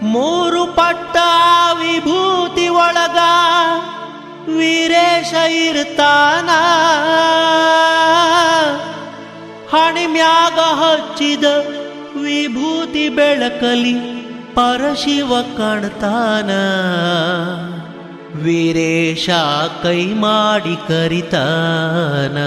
ಮೂರು ಪಟ್ಟ ವಿಭೂತಿ ಒಳಗ ವೀರೇಶ ಇರ್ತಾನ, ಹಣಿಮ್ಯಾಗ ಹಚ್ಚಿದ ವಿಭೂತಿ ಬೆಳಕಲಿ ಪರಶಿವ ಕಾಣ್ತಾನ. ವೀರೇಶ ಕೈ ಮಾಡಿ ಕರಿತಾನ.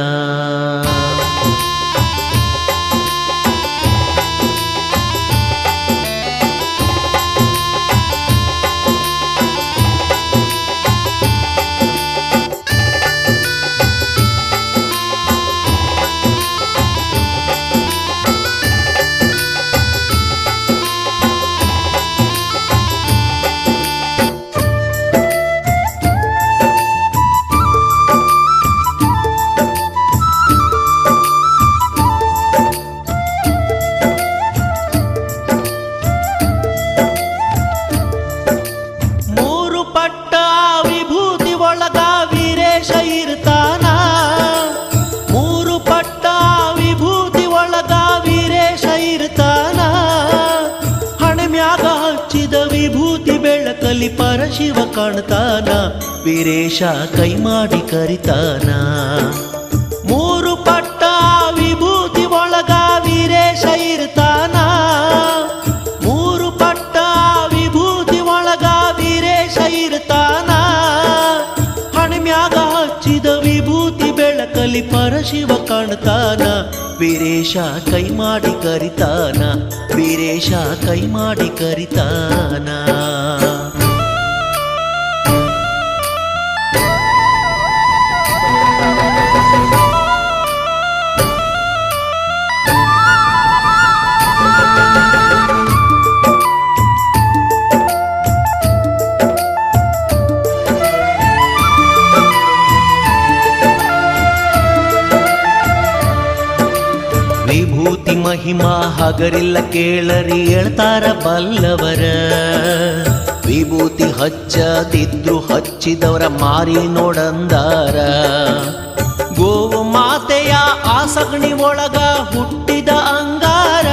ಬೆಳಕಲಿ ಪರಶಿವ ಕಾಣ್ತಾನ. ವೀರೇಶ ಕೈ ಮಾಡಿ ಕರಿತಾನ. ಮೂರು ಪಟ್ಟ ವಿಭೂತಿ ಒಳಗ ವೀರೇಶ ಇರ್ತಾನ. ಮೂರು ಪಟ್ಟ ವಿಭೂತಿ ಒಳಗ ವೀರೇಶ ಇರ್ತಾನ. ಹಣಿಮ್ಯಾಗ ಹಚ್ಚಿದ ವಿಭೂತಿ ಬೆಳಕಲಿ ಪರಶಿವ ಕಾಣ್ತಾನ. ವೀರೇಶ ಕೈ ಮಾಡಿ ಕರಿತಾನ. ವೀರೇಶ ಕೈ ಮಾಡಿ ಕರಿತಾನ. ವಿಭೂತಿ ಮಹಿಮಾ ಹಗರಿಲ್ಲ ಕೇಳರಿ ಹೇಳ್ತಾರ ಬಲ್ಲವರ. ವಿಭೂತಿ ಹಚ್ಚದಿದ್ರು ಹಚ್ಚಿದವರ ಮಾರಿ ನೋಡಂದಾರ. ಗೋವು ಮಾತೆಯ ಆಸಗಣಿ ಒಳಗ ಹುಟ್ಟಿದ ಅಂಗಾರ.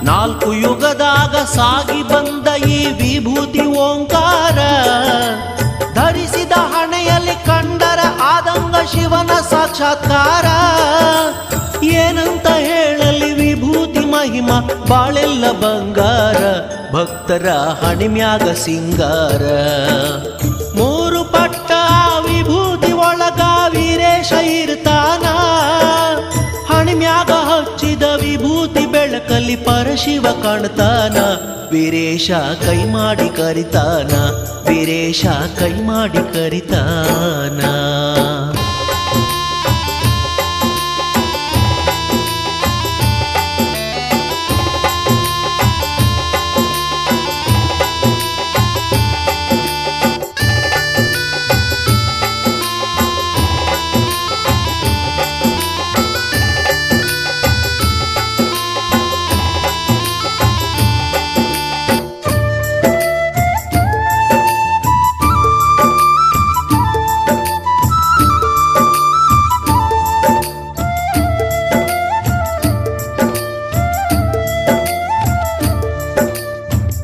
ನಾಲ್ಕು ಯುಗದಾಗ ಸಾಗಿ ಬಂದ ಈ ವಿಭೂತಿ ಓಂಕಾರ. ಧರಿಸಿದ ಹಣೆಯಲ್ಲಿ ಕಂಡರ ಆದಂಗ ಶಿವನ ಸಾಕ್ಷಾತ್ಕಾರ. ಏನಂತ ಹೇಳಲಿ ವಿಭೂತಿ ಮಹಿಮಾ ಬಾಳೆಲ್ಲ ಬಂಗಾರ. ಭಕ್ತರ ಹಣಿಮ್ಯಾಗ ಸಿಂಗಾರ. ಮೂರು ಪಟ್ಟ ವಿಭೂತಿ ಒಳಗ ವೀರೇಶ ಇರ್ತಾನ. ಹಣಿಮ್ಯಾಗ ಹಚ್ಚಿದ ವಿಭೂತಿ ಬೆಳಕಲಿ ಪರಶಿವ ಕಾಣ್ತಾನ. ವೀರೇಶ ಕೈ ಮಾಡಿ ಕರಿತಾನ. ವೀರೇಶ ಕೈ ಮಾಡಿ ಕರಿತಾನ.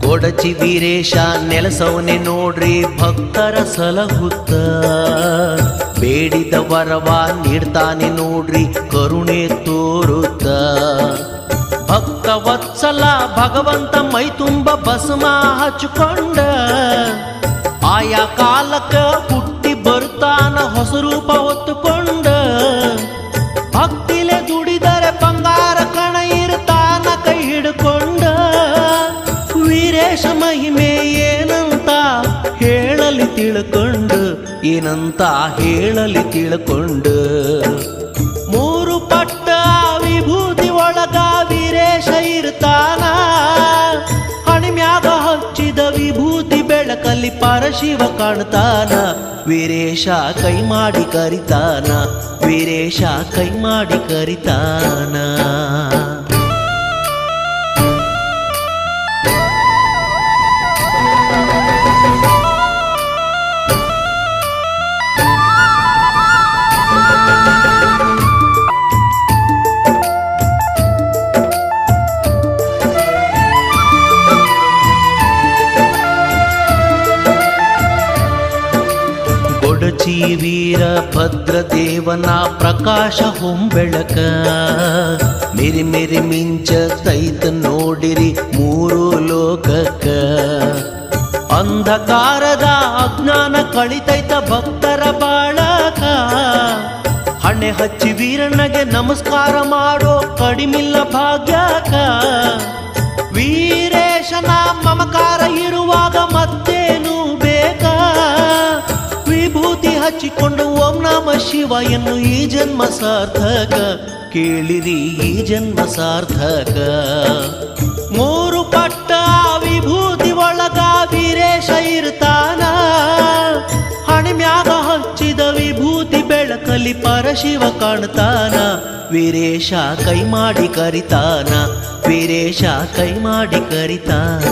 ಕೊಡಚಿ ವೀರೇಶ ನೆಲಸವನೆ ನೋಡ್ರಿ ಭಕ್ತರ ಸಲಹುತ್ತ. ಬೇಡಿದ ವರವ ನೀಡ್ತಾನೆ ನೋಡ್ರಿ ಕರುಣೆ ತೋರುತ್ತ. ಭಕ್ತ ವತ್ಸಲ ಭಗವಂತ ಮೈ ತುಂಬ ಭಸ್ಮ ಹಚ್ಚಿಕೊಂಡ. ಆಯಾ ಕಾಲಕ್ಕ ಹುಟ್ಟಿ ಬರ್ತಾನ ಹೊಸ ರೂಪ ಹೊತ್ತುಕೊಂಡ. ಭಕ್ತಿಲೆ ದುಡಿದರೆ ಬಂಗಾರ ಕಣ ಇರ್ತಾನ ಕೈ ಹಿಡ್ಕೊಂಡ. ವೀರೇಶ ಮಹಿಮೆ ಏನಂತ ಹೇಳಲಿ ತಿಳ್ಕೊಂಡು. ಏನಂತ ಹೇಳಲಿ ತಿಳ್ಕೊಂಡು. ಮೂರು ಪಟ್ಟ ವಿಭೂತಿ ಒಳಗ ವೀರೇಶ ಇರ್ತಾನ. ಹಣಿಮ್ಯಾಗ ಹಚ್ಚಿದ ವಿಭೂತಿ ಬೆಳಕಲಿ ಪರಶಿವ ಕಾಣ್ತಾನ. ವೀರೇಶ ಕೈ ಮಾಡಿ ಕರಿತಾನ. ವೀರೇಶ ಕೈ ಮಾಡಿ ಕರಿತಾನ. ಹಚ್ಚಿ ವೀರ ಭದ್ರದೇವನ ಪ್ರಕಾಶ ಹೊಂಬೆಳಕ ಮಿರಿ ಮಿರಿ ಮಿಂಚ ತೈತ ನೋಡಿರಿ ಮೂರು ಲೋಕಕ್ಕ ಅಂಧಕಾರದ ಅಜ್ಞಾನ ಕಳಿತೈತ ಭಕ್ತರ ಬಾಳಕ ಹಣೆ ಹಚ್ಚಿ ವೀರಣ್ಣಗೆ ನಮಸ್ಕಾರ ಮಾಡೋ ಕಡಿಮಿಲ್ಲ ಭಾಗ್ಯಕ ವೀರೇಶನ ಮಮಕಾರ ಇರುವಾಗ ಮತ್ತೇನು ಬೇಕಾ ವಿಭೂತಿ ಹಚ್ಚಿಕೊಂಡು ಓಂ ನಮ ಶಿವ ಎನ್ನು ಈ ಜನ್ಮ ಸಾರ್ಥಕ ಕೇಳಿರಿ ಈ ಜನ್ಮ ಸಾರ್ಥಕ ಮೂರು ಪಟ್ಟ ವಿಭೂತಿ ಒಳಗ ವೀರೇಶ ಇರ್ತಾನ ಹಣಿಮ್ಯಾಗ ಹಚ್ಚಿದ ವಿಭೂತಿ ಬೆಳಕಲಿ ಪರಶಿವ ಕಾಣ್ತಾನ ವೀರೇಶ ಕೈ ಮಾಡಿ ಕರಿತಾನ ವೀರೇಶ ಕೈ ಮಾಡಿ ಕರಿತಾನ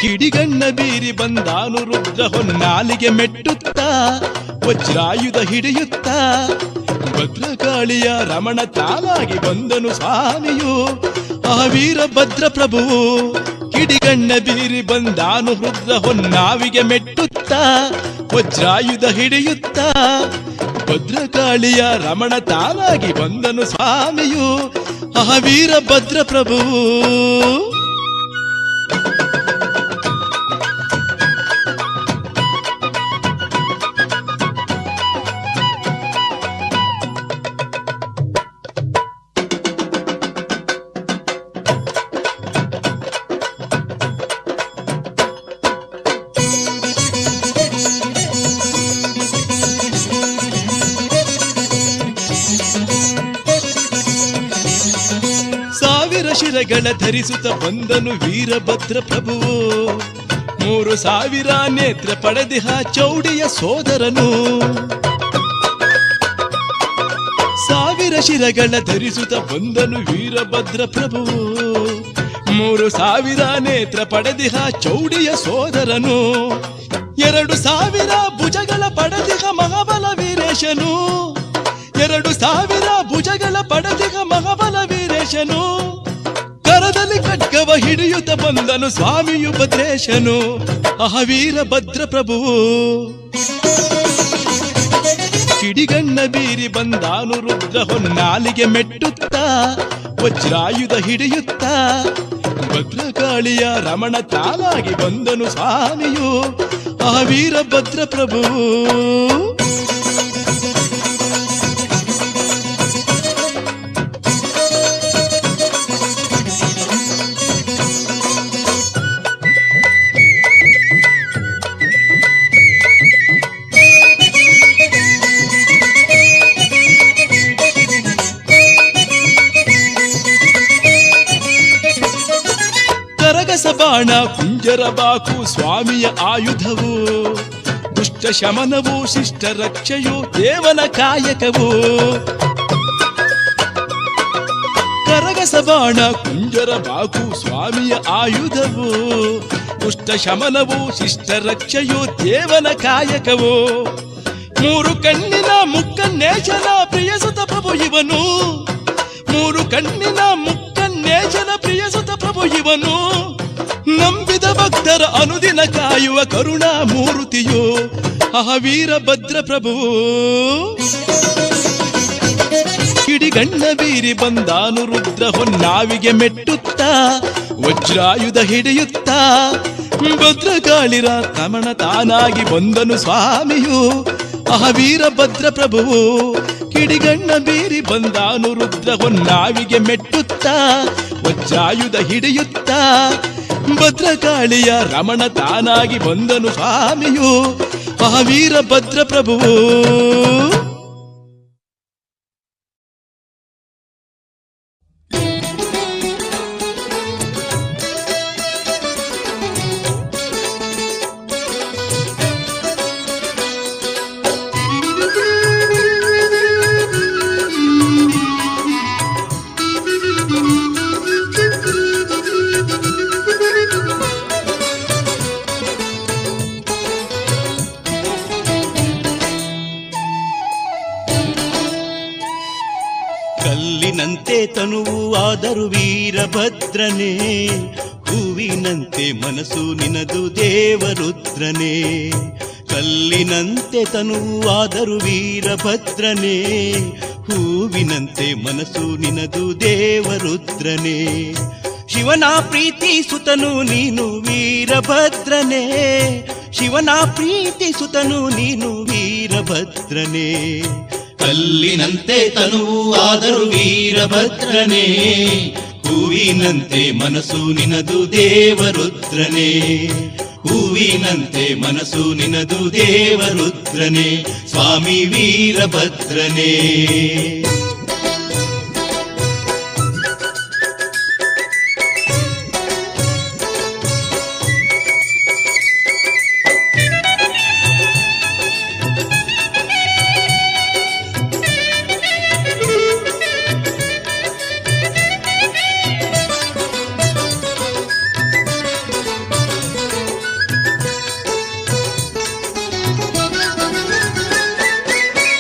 ಕಿಡಿಗಣ್ಣ ಬೀರಿ ಬಂದಾನು ರುದ್ರ ಹೊನ್ನಾಲಿಗೆ ಮೆಟ್ಟುತ್ತಾ ವಜ್ರಾಯುಧ ಹಿಡಿಯುತ್ತಾ ಭದ್ರಕಾಳಿಯ ರಮಣ ತಾನಾಗಿ ಬಂದನು ಸ್ವಾಮಿಯು ಆ ವೀರಭದ್ರ ಪ್ರಭುವು ಕಿಡಿಗಣ್ಣ ಬೀರಿ ಬಂದಾನು ರುದ್ರ ಹೊನ್ನಾವಿಗೆ ಮೆಟ್ಟುತ್ತಾ ವಜ್ರಾಯುಧ ಹಿಡಿಯುತ್ತಾ ಭದ್ರಕಾಳಿಯ ರಮಣ ತಾನಾಗಿ ಬಂದನು ಸ್ವಾಮಿಯು ಆ ವೀರಭದ್ರ ಪ್ರಭುವು ಶಿರಗಳ ಧರಿಸುತ್ತ ಬಂದನು ವೀರಭದ್ರ ಪ್ರಭುವು 3000 ನೇತ್ರ ಪಡೆದಿಹ ಚೌಡಿಯ ಸೋದರನು 1000 ಶಿರಗಳ ಧರಿಸುತ್ತ ಬಂದನು ವೀರಭದ್ರ ಪ್ರಭುವು 3000 ನೇತ್ರ ಪಡೆದಿಹ ಚೌಡಿಯ ಸೋದರನು 2000 ಭುಜಗಳ ಪಡೆದಿಹ ಮಹಾಬಲ ವೀರೇಶನು 2000 ಭುಜಗಳ ಪಡೆದಿಹ ಮಹಾಬಲ ವೀರೇಶನು ಕರದಲ್ಲಿ ಖಡ್ಗವ ಹಿಡಿಯುತ್ತ ಬಂದನು ಸ್ವಾಮಿಯು ಭದ್ರೇಶನು ಆ ವೀರಭದ್ರ ಪ್ರಭುವು ಕಿಡಿಗಣ್ಣ ಬೀರಿ ಬಂದಾನು ರುದ್ರ ಹೊನ್ನಾಲಿಗೆ ಮೆಟ್ಟುತ್ತಾ ವಜ್ರಾಯುಧ ಹಿಡಿಯುತ್ತಾ ಭದ್ರಕಾಳಿಯ ರಮಣ ತಾನಾಗಿ ಬಂದನು ಸ್ವಾಮಿಯು ಆ ವೀರಭದ್ರ ಪ್ರಭುವು ಬಾಣ ಕುಂಜರ ಬಾಕು ಸ್ವಾಮಿಯ ಆಯುಧವು ದುಷ್ಟ ಶಮನವು ಶಿಷ್ಟ ರಕ್ಷೆಯು ದೇವನ ಕಾಯಕವು ಕರಗಸ ಬಾಣ ಕುಂಜರ ಬಾಕು ಸ್ವಾಮಿಯ ಆಯುಧವು ದುಷ್ಟ ಶಮನವು ಶಿಷ್ಟ ರಕ್ಷೆಯು ದೇವನ ಕಾಯಕವು 3 ಕಣ್ಣಿನ ಮುಕ್ಕನ್ನೇಶನ ಪ್ರಿಯಸುತ ಪ್ರಭು ಇವನು 3 ಕಣ್ಣಿನ ಮುಕ್ಕನ್ನೇಶನ ಪ್ರಿಯಸುತ ಪ್ರಭು ಇವನು ನಂಬಿದ ಭಕ್ತರ ಅನುದಿನ ಕಾಯುವ ಕರುಣಾ ಮೂರ್ತಿಯು ಆ ವೀರಭದ್ರ ಪ್ರಭುವು ಕಿಡಿಗಣ್ಣ ಬೀರಿ ಬಂದಾನು ರುದ್ರ ಹೊನ್ನಾವಿಗೆ ಮೆಟ್ಟುತ್ತಾ ವಜ್ರಾಯುಧ ಹಿಡಿಯುತ್ತಾ ಭದ್ರಕಾಳಿರ ರಮಣ ತಾನಾಗಿ ಬಂದನು ಸ್ವಾಮಿಯು ಆ ವೀರಭದ್ರ ಪ್ರಭುವು ಕಿಡಿಗಣ್ಣ ಬೀರಿ ಬಂದಾನು ರುದ್ರ ಹೊನ್ನಾವಿಗೆ ಮೆಟ್ಟುತ್ತಾ ವಜ್ರಾಯುಧ ಹಿಡಿಯುತ್ತಾ ಭದ್ರಕಾಳಿಯ ರಮಣ ತಾನಾಗಿ ಬಂದನು ಸ್ವಾಮಿಯು ಆ ವೀರಭದ್ರ ಪ್ರಭುವು ಕಲ್ಲಿನಂತೆ ತನುವು ಆದರೂ ವೀರಭದ್ರನೇ, ಹೂವಿನಂತೆ ಮನಸ್ಸು ನಿನದು ದೇವರುದ್ರನೇ. ಕಲ್ಲಿನಂತೆ ತನುವು ಆದರೂ ವೀರಭದ್ರನೇ, ಹೂವಿನಂತೆ ಮನಸ್ಸು ನಿನದು ದೇವರುದ್ರನೇ. ಶಿವನ ಪ್ರೀತಿ ಸುತನು ನೀನು ವೀರಭದ್ರನೇ, ಶಿವನ ಪ್ರೀತಿ ಸುತನು ನೀನು ವೀರಭದ್ರನೇ. ಕಲ್ಲಿನಂತೆ ತನುವು ಆದರೂ ವೀರಭದ್ರನೇ, ಹೂವಿನಂತೆ ಮನಸ್ಸು ನಿನದು ದೇವರುದ್ರನೇ. ಹೂವಿನಂತೆ ಮನಸ್ಸು ನಿನದು ದೇವರುದ್ರನೇ, ಸ್ವಾಮಿ ವೀರಭದ್ರನೇ.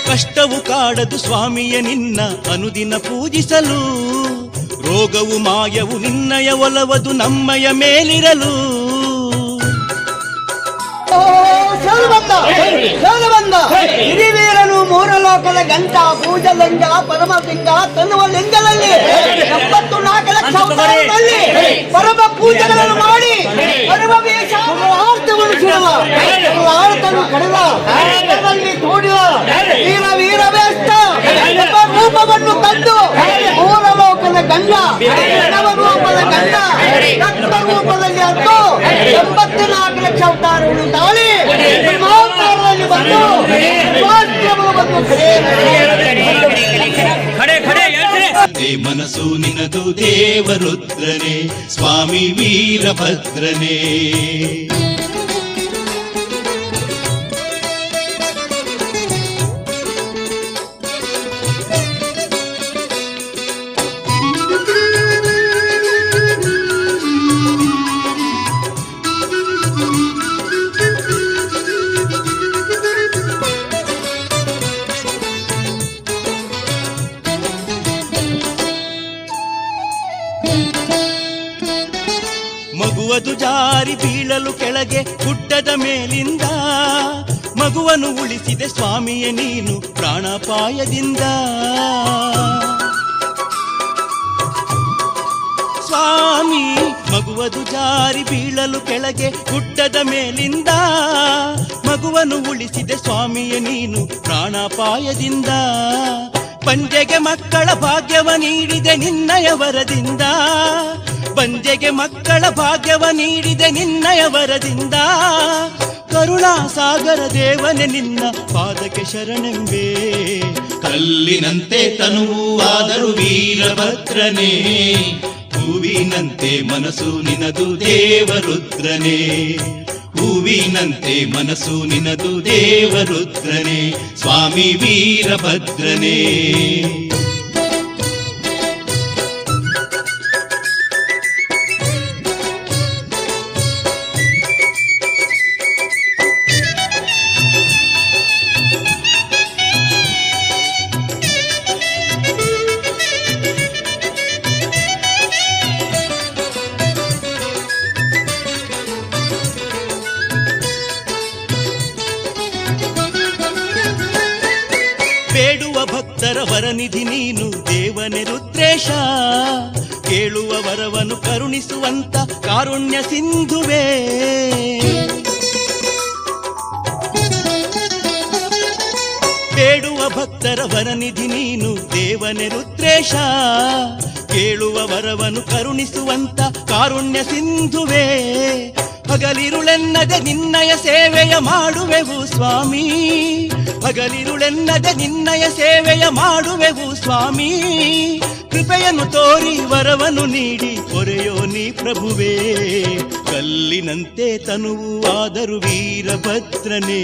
ಕಷ್ಟವು ಕಾಡದು ಸ್ವಾಮಿಯ ನಿನ್ನ ಅನುದಿನ ಪೂಜಿಸಲು, ರೋಗವು ಮಾಯವು ನಿನ್ನಯ ಒಲವದು ನಮ್ಮಯ ಮೇಲಿರಲು. ಹಿರಿವೀರನು ಮೂರ ಲೋಕದ ಗಂಟ ಭೂಜಲಿಂಗ ಪರಮಲಿಂಗ ತನ್ನುವ ಲಿಂಗದಲ್ಲಿ 74 ಲಕ್ಷ ಅವತಾರದಲ್ಲಿ ಪರಮ ಪೂಜೆಗಳನ್ನು ಮಾಡಿ ಆರ್ತವನ್ನು ಕಡಿದ ತೋಡಿದ ವೀರ ವೀರವೇಷ್ಟ ರೂಪವನ್ನು ಕಂಡು ಮೂರ ಲೋಕದ ಗಂಡ ನವ ರೂಪದ ಗಂಡ ರಕ್ತ ರೂಪದಲ್ಲಿ ಹತ್ತು 74 ಲಕ್ಷ ಅವತಾರವನ್ನು ತಾಳಿ ಬ್ರಹ್ಮಾವತಾರದಲ್ಲಿ ಬಂದು ಮನಸ್ಸು ನಿನದು ದೇವರುದ್ರನೇ, ಸ್ವಾಮಿ ವೀರಭದ್ರನೇ. ಮಗುವದು ಜಾರಿ ಬೀಳಲು ಕೆಳಗೆ ಗುಡ್ಡದ ಮೇಲಿಂದ, ಮಗುವನ್ನು ಉಳಿಸಿದೆ ಸ್ವಾಮಿಯೇ ನೀನು ಪ್ರಾಣಾಪಾಯದಿಂದ. ಸ್ವಾಮಿ ಮಗುವದು ಜಾರಿ ಬೀಳಲು ಕೆಳಗೆ ಗುಡ್ಡದ ಮೇಲಿಂದ, ಮಗುವನ್ನು ಉಳಿಸಿದೆ ಸ್ವಾಮಿಯೇ ನೀನು ಪ್ರಾಣಾಪಾಯದಿಂದ. ಪಂಜೆಗೆ ಮಕ್ಕಳ ಭಾಗ್ಯವ ನೀಡಿದೆ ನಿನ್ನಯ ವರದಿಂದ, ಪಂಜೆಗೆ ಮಕ್ಕಳ ಭಾಗ್ಯವ ನೀಡಿದೆ ನಿನ್ನಯ ವರದಿಂದ. ಕರುಣಾ ಸಾಗರ ದೇವನೇ ನಿನ್ನ ಪಾದಕ್ಕೆ ಶರಣೆಂಬೆ. ಕಲ್ಲಿನಂತೆ ತನುವು ಆದರೂ ವೀರಭದ್ರನೇ, ಹೂವಿನಂತೆ ಮನಸ್ಸು ನಿನದು ದೇವರುದ್ರನೇ. ಹೂವಿನಂತೆ ಮನಸ್ಸು ನಿನದು ದೇವರುದ್ರನೇ, ಸ್ವಾಮಿ ವೀರಭದ್ರನೇ. ಬೇಡುವ ಭಕ್ತರ ವರನಿಧಿ ನೀನು ದೇವನೇ ರುದ್ರೇಶ, ಕೇಳುವ ವರವನ್ನು ಕರುಣಿಸುವಂತ ಕಾರುಣ್ಯ ಸಿಂಧುವೇ. ಬೇಡುವ ಭಕ್ತರ ವರನಿಧಿ ನೀನು ದೇವನೇ ರುದ್ರೇಶ, ಕೇಳುವ ವರವನ್ನು ಕರುಣಿಸುವಂತ ಕಾರುಣ್ಯ ಸಿಂಧುವೇ. ಹಗಲಿರುಳೆನ್ನದೆ ನಿನ್ನಯ ಸೇವೆಯ ಮಾಡುವೆವು ಸ್ವಾಮಿ, ಹಗಲಿರುಳೆನ್ನದೆ ನಿನ್ನಯ ಸೇವೆಯ ಮಾಡುವೆವು ಸ್ವಾಮಿ. ಕೃಪೆಯನ್ನು ತೋರಿ ವರವನ್ನು ನೀಡಿ ಹೊರೆಯೋ ನೀ ಪ್ರಭುವೇ. ಕಲ್ಲಿನಂತೆ ತನುವು ಆದರೂ ವೀರಭದ್ರನೇ,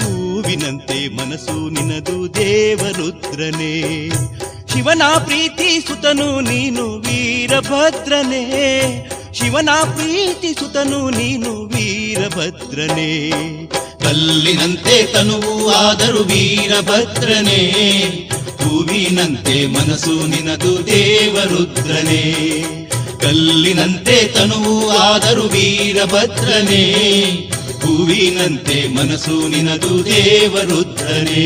ಹೂವಿನಂತೆ ಮನಸ್ಸು ನಿನದು ದೇವರುದ್ರನೇ. ಶಿವನ ಪ್ರೀತಿ ಸುತನು ನೀನು ವೀರಭದ್ರನೇ, ಶಿವನ ಪ್ರೀತಿ ಸುತನು ನೀನು ವೀರಭದ್ರನೇ. ಕಲ್ಲಿನಂತೆ ತನುವು ಆದರೂ ವೀರಭದ್ರನೇ, ಹೂವಿನಂತೆ ಮನಸ್ಸು ನಿನದು ದೇವರುದ್ರನೇ, ಕಲ್ಲಿನಂತೆ ತನುವು ಆದರೂ ವೀರಭದ್ರನೇ, ಹೂವಿನಂತೆ ಮನಸ್ಸು ನಿನದು ದೇವರುದ್ರನೇ.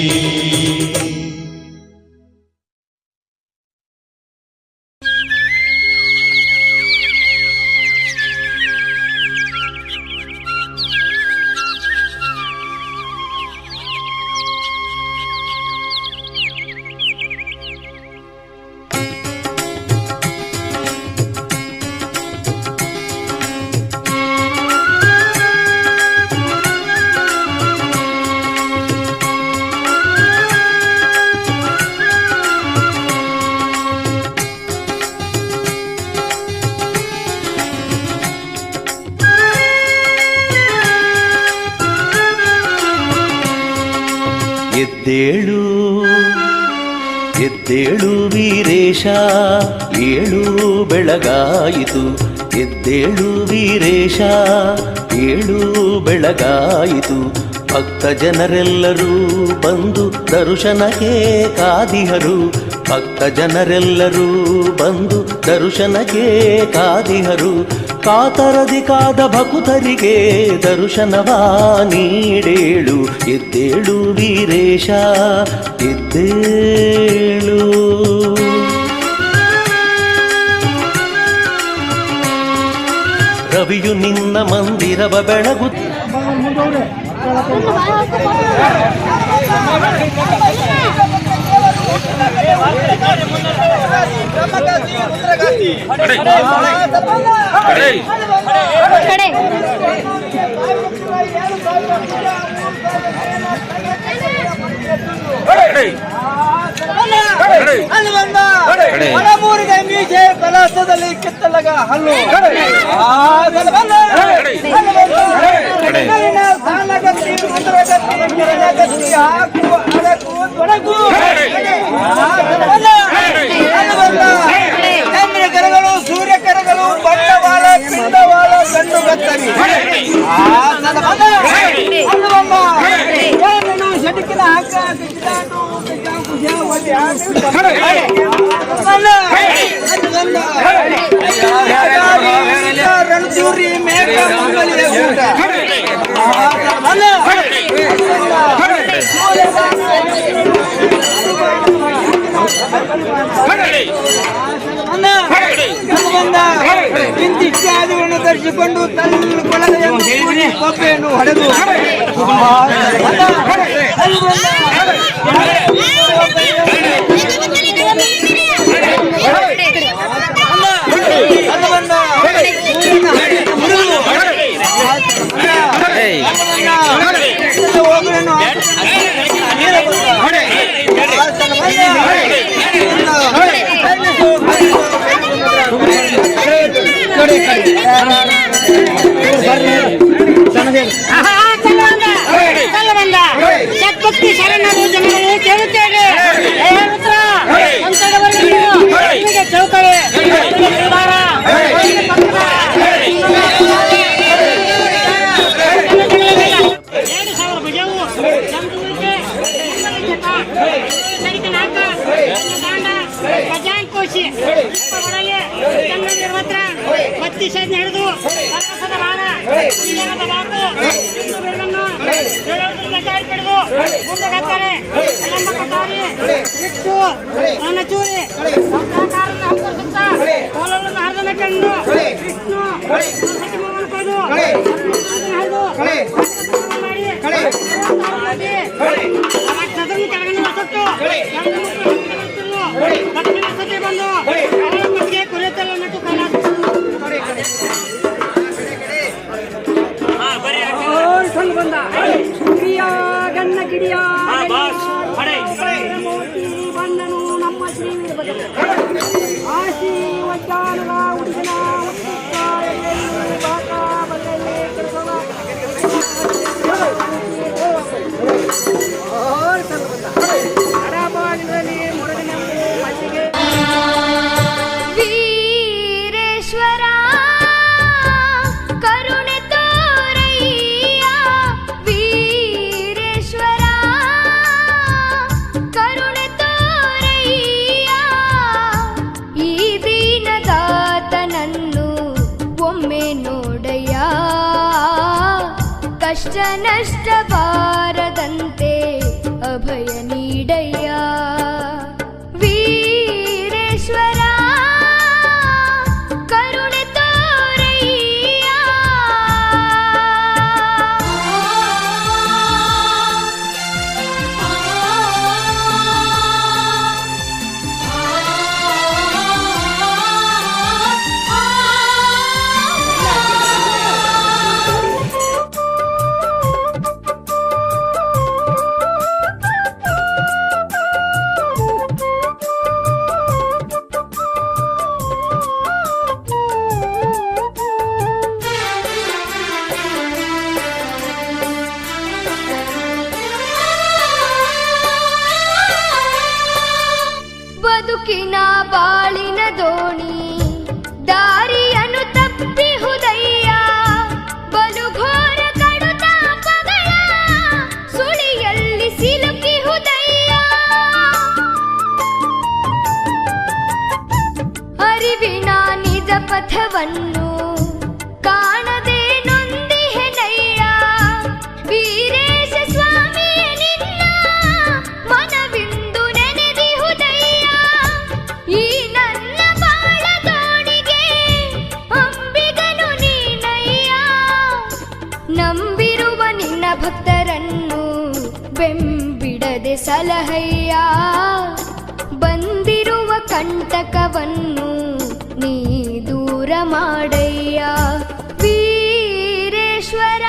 ಎದ್ದೇಳು ಎದ್ದೇಳು ವೀರೇಶ, ಏಳು ಬೆಳಗಾಯಿತು. ಎದ್ದೇಳು ವೀರೇಶ, ಏಳು ಬೆಳಗಾಯಿತು. ಭಕ್ತ ಜನರೆಲ್ಲರೂ ಬಂದು ದರ್ಶನಕ್ಕೆ ಕಾದಿಹರು, ಭಕ್ತ ಜನರೆಲ್ಲರೂ ಬಂದು ದರ್ಶನಕ್ಕೆ ಕಾದಿಹರು. ಕಾತರದಿ ಕಾದ ಭಕ್ತರಿಗೆ ದರ್ಶನವಾ ನೀಡೇಳು. ಎದ್ದೇಳು ವೀರೇಶ, ಎದ್ದೇಳು. ರವಿಯು ನಿನ್ನ ಮಂದಿರವ ಬೆಳಗು. ಮಲಮೂರಿಗೆ ಮೀಸೆ ಕಲಾಸದಲ್ಲಿ ಕಿತ್ತಲಗ ಹಲ್ಲು ಸಾಲಗತ್ತಿ ಮುದ್ರಗತ್ತಿ ಗಿರಗತ್ತಿ ಹಾಕುವ ಅಡಕು ತೊಡಗು ಚಂದ್ರ ಕರಗಳು ಸೂರ್ಯ ಕರಗಳು ಬಂಡವಾಳ ಪಿಂಡವಾಳ ಗಂಡು ಗತ್ತರಿ ಸಟಕಿನ ಹಾಕ ರಣಚೂರಿ ಮೇಘ ಮಂಗಲಿಯ ಊಟ ಇಂತಿತ್ಯಾದಿಗಳನ್ನು ಧರಿಸಿಕೊಂಡು ತನ್ನ ಕೊಳಲೆಯ ಕೊಬ್ಬೆಯನ್ನು ಹೊಡೆದು ಶಕ್ತಿ ಶರಣರು ಜನರು ಕೇಳುತ್ತೇವೆ ಚೌಕಳೆ ಖಜಾನ್ಕೋಶಿ ಬತ್ತಿ ಶೇದ್ ಹಿಡಿದು ಚೂರಿ ಹರಿದ ಕಂಡು ವಿಷ್ಣು ಕೊಯ್ದು ಸದನ್ನು ಕೆಳಗಡೆ ಹೊಸತ್ತು ದಕ್ಷಿಣ ಸತಿ ಬಂದು ಮಟ್ಟಿಗೆ ಕುರಿತಲ್ಲ ನಟು ಕೈಲಾಸ ಬಂದ ಕಿಡಿಯ ಗಣ್ಣ ಕಿಡಿಯ ಬಂದನು ನಮ್ಮ ಶ್ರೀ ಆಶಿ ವಜ್ಜಾನದ ಹುಡುಗನ ವೀರೇಶ್ವರ ಕರುಣೆ ತೋರಯ್ಯ, ವೀರೇಶ್ವರ ನಷ್ಟ ಬಾರದಂತೆ ಅಭಯ ನೀಡಯ್ಯ ವೀರೇಶ್ವರ ಕರುಣೆ ತೋರಯ್ಯ. ಬದುಕಿನ ಬಾಳಿನ ದೋಣಿ ದಾರಿಯನ್ನು ತಪ್ಪಿಹುದಯ್ಯ ಬಲುಘೋರ ಕಡುತಾಪಗಳ ಸುಳಿಯಲ್ಲಿ ಸಿಲುಕಿಹುದಯ್ಯ. ಅರಿವಿನ ನಿಜ ಪಥವನ್ನು ಕಾಣದೆ ನೊಂದಿಹೆನಯ್ಯ ವೀರೇಶ ಸ್ವಾಮಿಯ ನಿನ್ನ ಮನವಿಂದು ನೆನೆದಿಹುದಯ್ಯ. ಈ ನನ್ನ ಬಾಳ ದೋಣಿಗೆ ಅಂಬಿಗನು ನೀನಯ್ಯ ನಂಬಿರುವ ನಿನ್ನ ಭಕ್ತರನ್ನು ಬೆಂಬಿಡದೆ ಸಲಹಯ್ಯ ಬಂದಿರುವ ಕಂಟಕವನ್ನು ನೀ ದೂರ ಮಾಡಯ್ಯ ವೀರೇಶ್ವರ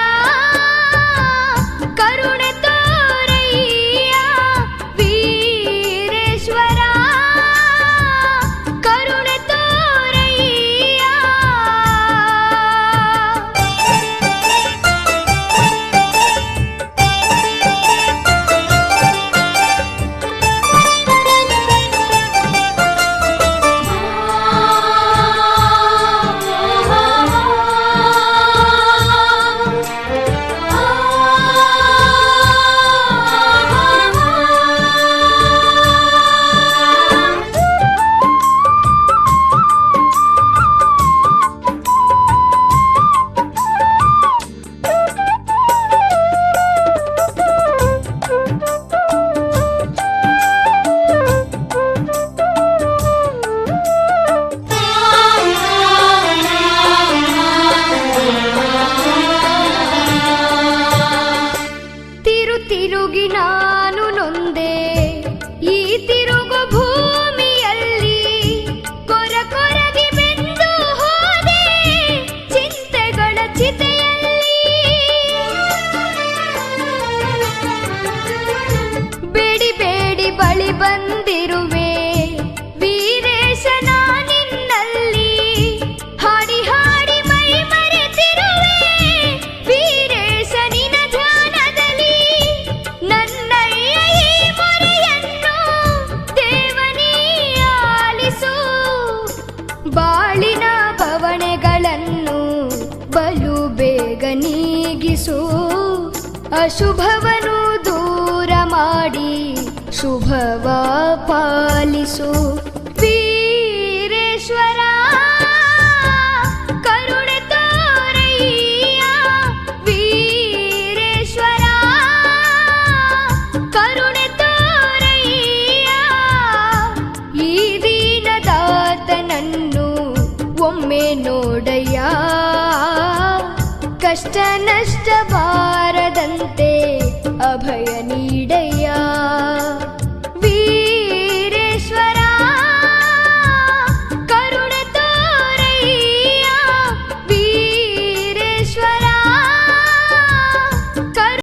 ಕರುಣೆ ತೋರಯ್ಯ ವೀರೇಶ್ವರ ಕರುಣೆ ತೋರಯ್ಯ. ತಿರುಗಿ ನಾನು ನೊಂದೆ ಈ ತಿರುಗು ಭೂಮಿಯಲ್ಲಿ ಕೊರಗಿ ಬೆಂದು ಹೋದೆ ಚಿಂತೆಗಳ ಚಿತೆಯಲ್ಲಿ. ಬೇಡಿ ಬೇಡಿ ಬಳಿ ಬಂದಿರುವೆ ವೀರೇಶ ನಿನ್ನಲ್ಲಿ ಹಾಡಿ ಹಾಡಿ ಮೈ ಮರೆತಿರುವೆ ವೀರೇಶ ನಿನ ಧ್ಯಾನದಲ್ಲಿ. ನನ್ನಯ್ಯ ಈ ಮೊರೆಯನ್ನು ದೇವನೇ ಆಲಿಸು ಬಾಳಿನ ಬವಣೆಗಳನ್ನು ಬಲು ಬೇಗ ನೀಗಿಸು ಅಶುಭವನು ದೂರ ಮಾಡಿ ಶುಭವ ಪಾಲಿಸು ವೀರೇಶ್ವರ ಕರುಣೆ ತೋರಯ್ಯ ವೀರೇಶ್ವರ ಕರುಣೆ ತೋರಯ್ಯ. ಈ ದೀನದಾತನನ್ನು ಒಮ್ಮೆ ನೋಡಯ್ಯ ಕಷ್ಟ ನಷ್ಟ ಬಾರದಂತೆ ಅಭಯ ನೀ